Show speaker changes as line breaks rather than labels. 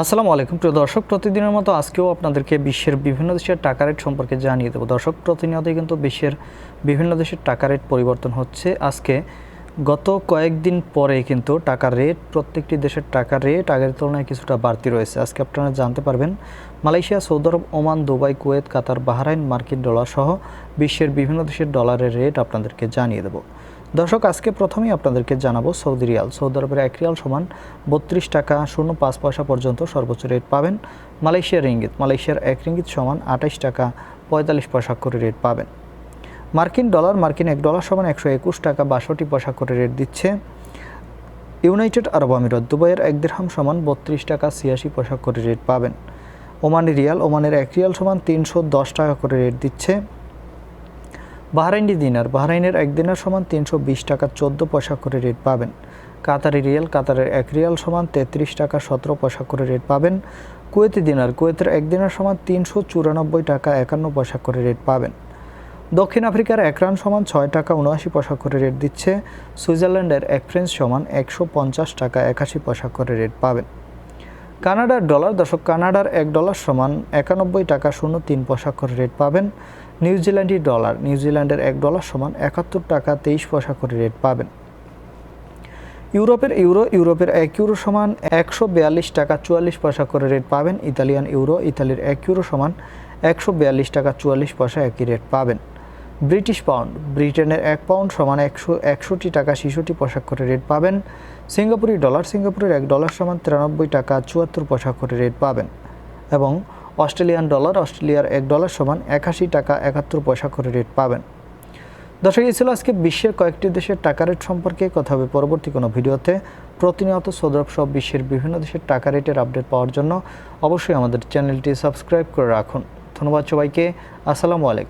আসসালামু আলাইকুম প্রিয় দর্শক, প্রতিদিনের মতো আজকেও আপনাদেরকে বিশ্বের বিভিন্ন দেশের টাকা রেট সম্পর্কে জানিয়ে দেবো। দর্শক, প্রতিনিয়তই কিন্তু বিশ্বের বিভিন্ন দেশের টাকা রেট পরিবর্তন হচ্ছে। আজকে গত কয়েকদিন পরে কিন্তু টাকার রেট, প্রত্যেকটি দেশের টাকার রেট আগের তুলনায় কিছুটা বাড়তি রয়েছে। আজকে আপনারা জানতে পারবেন মালয়েশিয়া, সৌদি আরব, ওমান, দুবাই, কুয়েত, কাতার, বাহরাইন, মার্কিন ডলার সহ বিশ্বের বিভিন্ন দেশের ডলারের রেট আপনাদেরকে জানিয়ে দেবো। দর্শক, আজকে প্রথমেই আপনাদেরকে জানাবো সৌদি রিয়াল। সৌদি আরবের 1 রিয়াল সমান 32 টাকা 05 পয়সা পর্যন্ত সর্বোচ্চ রেট পাবেন। মালয়েশিয়ার রিঙ্গিত, মালয়েশিয়ার 1 রিঙ্গিত সমান 28 টাকা 45 পয়সা করে রেট পাবেন। মার্কিন ডলার, মার্কিন 1 ডলার সমান 121 টাকা 62 পয়সা করে রেট দিচ্ছে। ইউনাইটেড আরব আমিরাত, দুবাইয়ের 1 দিরহাম সমান 32 টাকা 86 পয়সা করে রেট পাবেন। ওমানি রিয়াল, ওমানের 1 রিয়াল সমান 310 টাকা করে রেট দিচ্ছে। বাহরাইনি দিনার, বাহরাইনের 1 দিনার সমান 320 টাকা 14 পয়সা করে রেট পাবেন। কাতারি রিয়াল, কাতারের 1 রিয়াল সমান 33 টাকা 17 পয়সা করে রেট পাবেন। কুয়েতি দিনার, কুয়েতের 1 দিনার সমান 394 টাকা 51 পয়সা করে রেট পাবেন। দক্ষিণ আফ্রিকার 1 রান সমান 6 টাকা 79 পয়সা করে রেট দিচ্ছে। সুইজারল্যান্ডের 1 ফ্রেঞ্চ সমান 150 টাকা 81 পয়সা করে রেট পাবেন। কানাডার ডলার, দর্শক, কানাডার 1 ডলার সমান 91 টাকা 03 পয়সা করে রেট পাবেন। নিউজিল্যান্ডি ডলার, নিউজিল্যান্ডের 1 ডলার সমান 71 টাকা 23 পয়সা করে রেট পাবেন। ইউরোপের ইউরো, ইউরোপের 1 ইউরো সমান 142 টাকা 44 পয়সা করে রেট পাবেন। ইতালিয়ান ইউরো, ইতালির 1 ইউরো সমান 142 টাকা 44 পয়সা একই রেট পাবেন। ব্রিটিশ পাউন্ড, ব্রিটেনের 1 পাউন্ড সমান 161 টাকা 66 পয়সা করে রেট পাবেন। সিঙ্গাপুরি ডলার, সিঙ্গাপুরের 1 ডলার সমান 93 টাকা 74 পয়সা করে রেট পাবেন। এবং অস্ট্রেলিয়ান ডলার, অস্ট্রেলিয়ার 1 ডলার সমান 81 টাকা 71 পয়সা করে রেট পাবেন। দর্শক, এই ছিল আজকে বিশ্বের কয়েকটি দেশের টাকা রেট সম্পর্কে কথা হবে পরবর্তী কোনো ভিডিওতে। প্রতিনিয়ত সৌদি আরব সহ বিশ্বের বিভিন্ন দেশের টাকা রেটের আপডেট পাওয়ার জন্য অবশ্যই আমাদের চ্যানেলটি সাবস্ক্রাইব করে রাখুন। ধন্যবাদ সবাইকে। আসসালামু আলাইকুম।